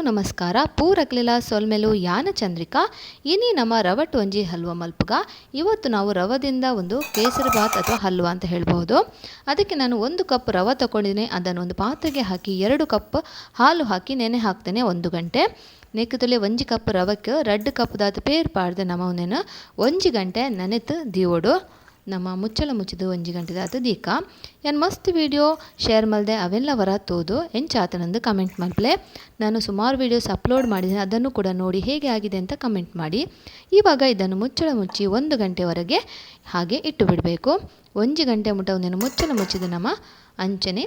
ನಮಸ್ಕಾರ ಪೂರಕ್ಲೆಲ ಸೊಲ್ಮೆಲು ಯಾನ ಚಂದ್ರಿಕಾ ಇನಿ ನಮ್ಮ ರವಟ್ ಒಂಜಿ ಹಲ್ವಾ ಮಲ್ಪುಗ ಇವತ್ತು ನಾವು ರವದಿಂದ ಒಂದು ಕೇಸರಿ ಬಾತ್ ಅಥವಾ ಹಲ್ವಾ ಅಂತ ಹೇಳ್ಬೋದು. ಅದಕ್ಕೆ ನಾನು 1 ಕಪ್ ರವೆ ತಗೊಂಡಿದ್ದೀನಿ. ಅದನ್ನು ಒಂದು ಪಾತ್ರೆಗೆ ಹಾಕಿ 2 ಕಪ್ ಹಾಲು ಹಾಕಿ ನೆನೆ ಹಾಕ್ತೇನೆ 1 ಗಂಟೆ. ನೆಕ್ಕತುಲೆ 1 ಕಪ್ ರವಕ್ಕೆ 2 ಕಪ್ ದಾತ ಪೇರ್ ಪಾಡ್ದೆ ನಮ್ಮ ಒಂದೇನು 1 ಗಂಟೆ ನೆನೆತು ದೀವೋಡು ನಮ್ಮ ಮುಚ್ಚಳ ಮುಚ್ಚಿದು 1 ಗಂಟೆ ದಾತ ದೀಕ ಏನು ಮಸ್ತ್ ವಿಡಿಯೋ ಶೇರ್ ಮಲ್ದೆ ಅವೆಲ್ಲ ವರ ತೋದು ಎಂಚಾತನಂದು ಕಮೆಂಟ್ ಮಲ್ಪಲೆ. ನಾನು ಸುಮಾರು ವೀಡಿಯೋಸ್ ಅಪ್ಲೋಡ್ ಮಾಡಿದ್ದೀನಿ, ಅದನ್ನು ಕೂಡ ನೋಡಿ ಹೇಗೆ ಆಗಿದೆ ಅಂತ ಕಮೆಂಟ್ ಮಾಡಿ. ಇವಾಗ ಇದನ್ನು ಮುಚ್ಚಳ ಮುಚ್ಚಿ 1 ಗಂಟೆವರೆಗೆ ಹಾಗೆ ಇಟ್ಟು ಬಿಡಬೇಕು. 1 ಗಂಟೆ ಮುಟ್ಟ ಒಂದೇನು ಮುಚ್ಚಳ ಮುಚ್ಚಿದ ನಮ್ಮ ಅಂಚನೆ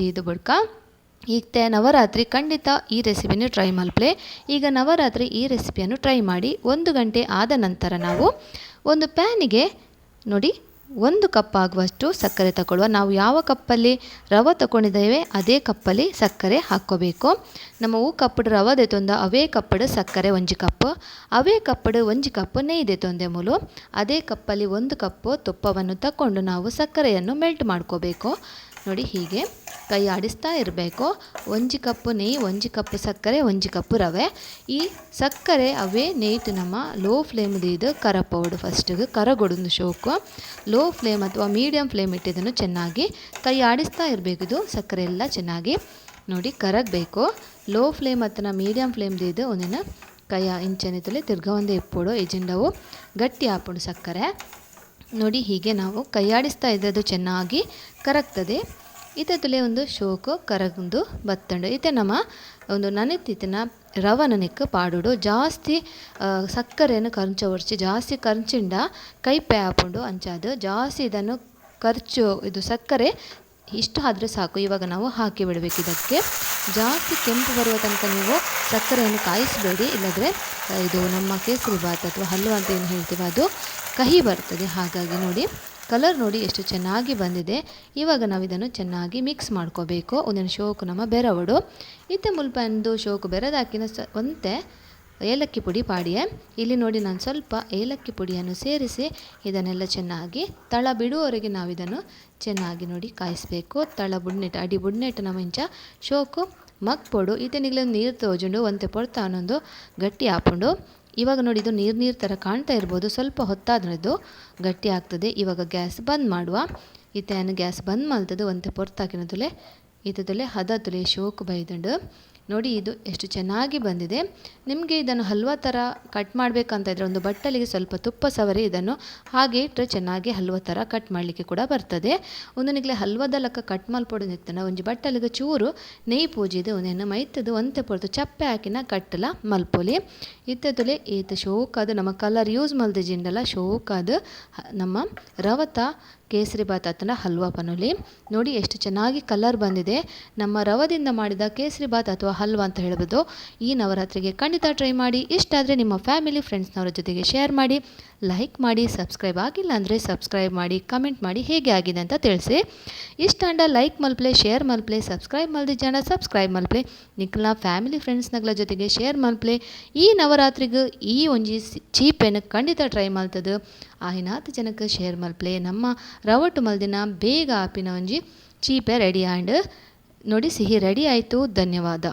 ದೀದು ಬುಡ್ಕ. ಈಗ ನವರಾತ್ರಿ ಖಂಡಿತ ಈ ರೆಸಿಪಿನ ಟ್ರೈ ಮಲ್ಪಲೆ. ಈಗ ನವರಾತ್ರಿ ಈ ರೆಸಿಪಿಯನ್ನು ಟ್ರೈ ಮಾಡಿ. 1 ಗಂಟೆ ಆದ ನಂತರ ನಾವು ಒಂದು ಪ್ಯಾನಿಗೆ ನೋಡಿ 1 ಕಪ್ ಆಗುವಷ್ಟು ಸಕ್ಕರೆ ತಗೊಳ್ಳುವ. ನಾವು ಯಾವ ಕಪ್ಪಲ್ಲಿ ರವೆ ತಗೊಂಡಿದ್ದೇವೆ ಅದೇ ಕಪ್ಪಲ್ಲಿ ಸಕ್ಕರೆ ಹಾಕ್ಕೋಬೇಕು. ನಮ್ಮ ಕಪ್ಪಡು ರವೆ ದೆತೊಂದ ಅವೇ ಕಪ್ಪಡು ಸಕ್ಕರೆ 1 ಕಪ್, ಅವೇ ಕಪ್ಪಡು 1 ಕಪ್ ನೆಯ್ಯಿ ದೆತೊಂದೆ ಮುಲು. ಅದೇ ಕಪ್ಪಲ್ಲಿ 1 ಕಪ್ ತುಪ್ಪವನ್ನು ತಗೊಂಡು ನಾವು ಸಕ್ಕರೆಯನ್ನು ಮೆಲ್ಟ್ ಮಾಡ್ಕೋಬೇಕು. ನೋಡಿ ಹೀಗೆ ಕೈ ಆಡಿಸ್ತಾ ಇರಬೇಕು. 1 ಕಪ್ ನೆಯ್ಯಿ, 1 ಕಪ್ ಸಕ್ಕರೆ, 1 ಕಪ್ ರವೆ. ಈ ಸಕ್ಕರೆ ಅವೇ ನೆಯ್ತು ನಮ್ಮ ಲೋ ಫ್ಲೇಮ್ ಇದು ಕರಪೌಡು ಫಸ್ಟಿಗೆ ಕರಗೊಡೊಂದು ಶೋಕು. ಲೋ ಫ್ಲೇಮ್ ಅಥವಾ ಮೀಡಿಯಮ್ ಫ್ಲೇಮ್ ಇಟ್ಟಿದ್ದನ್ನು ಚೆನ್ನಾಗಿ ಕೈ ಆಡಿಸ್ತಾ ಇರಬೇಕು. ಇದು ಸಕ್ಕರೆ ಎಲ್ಲ ಚೆನ್ನಾಗಿ ನೋಡಿ ಕರಗಬೇಕು. ಲೋ ಫ್ಲೇಮ್ ಅಥವಾ ಮೀಡಿಯಮ್ ಫ್ಲೇಮ್ ಇದು ಒಂದಿನ ಕೈ ಇಂಚನಿತಲೆ ತಿರ್ಗ ಒಂದೇ ಇಪ್ಪೋಡು ಎಜೆಂಡವು ಗಟ್ಟಿ ಹಾಪುಡು ಸಕ್ಕರೆ. ನೋಡಿ ಹೀಗೆ ನಾವು ಕೈಯಾಡಿಸ್ತಾ ಇದ್ದದ್ದು ಚೆನ್ನಾಗಿ ಕರಗ್ತದೆ. ಇದರಲ್ಲಿ ಒಂದು ಶೋಕು ಕರಗೊಂಡು ಬತ್ತಂಡು ಇತ್ತೆ ನಮ್ಮ ಒಂದು ನನೆತಿತ್ತಿನ ರವನ ನೆಕ್ಕು ಪಾಡುಡು ಜಾಸ್ತಿ ಸಕ್ಕರೆಯನ್ನು ಕರ್ಚ ಒರ್ಚಿ ಜಾಸ್ತಿ ಕರ್ಚಿಂಡ ಕೈಪೆ ಹಾಕೊಂಡು ಅಂಚಾದು ಜಾಸ್ತಿ ಇದನ್ನು ಖರ್ಚು ಇದು ಸಕ್ಕರೆ ಇಷ್ಟು ಆದರೆ ಸಾಕು. ಇವಾಗ ನಾವು ಹಾಕಿ ಬಿಡಬೇಕು. ಇದಕ್ಕೆ ಜಾಸ್ತಿ ಕೆಂಪು ಬರುವ ತನಕ ನೀವು ಸಕ್ಕರೆಯನ್ನು ಕಾಯಿಸಬೇಡಿ, ಇಲ್ಲದ್ರೆ ಇದು ನಮ್ಮ ಕೇಸರಿ ಬಾತ್ ಅಥವಾ ಹಲ್ವಾ ಅಂತ ಏನು ಹೇಳ್ತೀವಿ ಅದು ಕಹಿ ಬರ್ತದೆ. ಹಾಗಾಗಿ ನೋಡಿ ಕಲರ್ ನೋಡಿ ಎಷ್ಟು ಚೆನ್ನಾಗಿ ಬಂದಿದೆ. ಇವಾಗ ನಾವು ಇದನ್ನು ಚೆನ್ನಾಗಿ ಮಿಕ್ಸ್ ಮಾಡ್ಕೋಬೇಕು. ಒಂದೊಂದು ಶೋಕು ನಮ್ಮ ಬೆರವಡು ಇತ್ತೆ ಮುಲ್ಪಂದು ಶೋಕು ಬೆರೆದಾಕಿನ ಒಂತೆ ಏಲಕ್ಕಿ ಪುಡಿ ಪಾಡಿಯೇ. ಇಲ್ಲಿ ನೋಡಿ ನಾನು ಸ್ವಲ್ಪ ಏಲಕ್ಕಿ ಪುಡಿಯನ್ನು ಸೇರಿಸಿ ಇದನ್ನೆಲ್ಲ ಚೆನ್ನಾಗಿ ತಳ ಬಿಡುವವರೆಗೆ ನಾವು ಇದನ್ನು ಚೆನ್ನಾಗಿ ನೋಡಿ ಕಾಯಿಸಬೇಕು. ತಳ ಬುಡ್ನೆಟ್ ಅಡಿ ಬುಡ್ನೆಟ್ ನಮ್ಮ ಇಂಚ ಶೋಕು ಮಗ್ಪೊಡು ಇದನ್ನಿಗ್ಲ ನೀರು ತೋಜುಂಡು ಒಂತೆ ಪೊಡ್ತಾ ಅನ್ನೊಂದು ಗಟ್ಟಿ ಹಾಕೊಂಡು. ಇವಾಗ ನೋಡಿ ಇದು ನೀರು ಥರ ಕಾಣ್ತಾ ಇರ್ಬೋದು. ಸ್ವಲ್ಪ ಹೊತ್ತಾದ್ರದ್ದು ಗಟ್ಟಿ ಆಗ್ತದೆ. ಇವಾಗ ಗ್ಯಾಸ್ ಬಂದ್ ಮಾಡುವ. ಇತ್ತೆಯನ್ನು ಗ್ಯಾಸ್ ಬಂದ್ ಮಾಡ್ತದೆ ಒಂತೆ ಪೊರ್ತಾಕಿನದುಲೆ ಇತದಲೆ ಹದ ತುಲೆ ಶೋಕು ಬೈದಂಡು ನೋಡಿ ಇದು ಎಷ್ಟು ಚೆನ್ನಾಗಿ ಬಂದಿದೆ. ನಿಮಗೆ ಇದನ್ನು ಹಲ್ವಾ ಥರ ಕಟ್ ಮಾಡಬೇಕಂತ ಇದ್ದರೆ ಒಂದು ಬಟ್ಟಲಿಗೆ ಸ್ವಲ್ಪ ತುಪ್ಪ ಸವರಿ ಇದನ್ನು ಹಾಗೆ ಇಟ್ಟರೆ ಚೆನ್ನಾಗಿ ಹಲ್ವಾ ಥರ ಕಟ್ ಮಾಡಲಿಕ್ಕೆ ಕೂಡ ಬರ್ತದೆ. ಒಂದೊಂದಿಗ್ಲೆ ಹಲ್ವಾದ ಲೆಕ್ಕ ಕಟ್ ಮಲ್ಪೊಡು ನಿತ್ತನ ಒಂಜಿ ಬಟ್ಟಲಿಗೆ ಚೂರು ನೆಯ್ಯಿ ಪೂಜಿದು ಒಂದೇನು ಮೈತದು ಒಂತೆ ಪೊರ್ತು ಚಪ್ಪೆ ಹಾಕಿನ ಕಟ್ಟಲ ಮಲ್ಪೊಲಿ. ಇತ್ತದಲೆ ಈತ ಶೋಕಾದ ನಮ್ಮ ಕಲರ್ ಯೂಸ್ ಮಲ್ದೆ ಜಿಂಡಲ ಶೋಕಾದ ನಮ್ಮ ರವತ ಕೇಸರಿ ಬಾತ್ ಅಥವಾ ಹಲ್ವಾ ಪನುಲಿ ನೋಡಿ ಎಷ್ಟು ಚೆನ್ನಾಗಿ ಕಲರ್ ಬಂದಿದೆ. ನಮ್ಮ ರವದಿಂದ ಮಾಡಿದ ಕೇಸರಿ ಬಾತ್ ಅಥವಾ ಹಲ್ವಾ ಅಂತ ಹೇಳ್ಬೋದು. ಈ ನವರಾತ್ರಿಗೆ ಖಂಡಿತ ಟ್ರೈ ಮಾಡಿ. ಇಷ್ಟ ಆದರೆ ನಿಮ್ಮ ಫ್ಯಾಮಿಲಿ ಫ್ರೆಂಡ್ಸ್ನವರ ಜೊತೆಗೆ ಶೇರ್ ಮಾಡಿ, ಲೈಕ್ ಮಾಡಿ, ಸಬ್ಸ್ಕ್ರೈಬ್ ಆಗಿಲ್ಲ ಅಂದರೆ ಸಬ್ಸ್ಕ್ರೈಬ್ ಮಾಡಿ, ಕಮೆಂಟ್ ಮಾಡಿ ಹೇಗೆ ಆಗಿದೆ ಅಂತ ತಿಳಿಸಿ. ಇಷ್ಟ ಅಂಡ ಲೈಕ್ ಮಲ್ಪ್ಲೆ, ಶೇರ್ ಮಲ್ಪ್ಲೆ, ಸಬ್ಸ್ಕ್ರೈಬ್ ಮಲ್ದಿ ಜನ ಸಬ್ಸ್ಕ್ರೈಬ್ ಮಲ್ಪ್ಲೆ, ನಿಕ್ಲ ಫ್ಯಾಮಿಲಿ ಫ್ರೆಂಡ್ಸ್ನಗಳ ಜೊತೆಗೆ ಶೇರ್ ಮಲ್ಪ್ಲೆ. ಈ ನವರಾತ್ರಿಗೂ ಈ ಒಂಜಿ ಚೀಪೆನ್ನು ಖಂಡಿತ ಟ್ರೈ ಮಲ್ತದು ಆಯ್ನಾತ್ ಜನಕ್ಕೆ ಶೇರ್ ಮಲ್ಪ್ಲೆ. ನಮ್ಮ ರವಟು ಮಲ್ದಿನ ಬೇಗ ಆಪಿನ ಒಂಜಿ ಚೀಪೆ ರೆಡಿ ಆ್ಯಂಡ್ ನೋಡಿ ಸಿಹಿ ರೆಡಿ ಆಯಿತು. ಧನ್ಯವಾದ.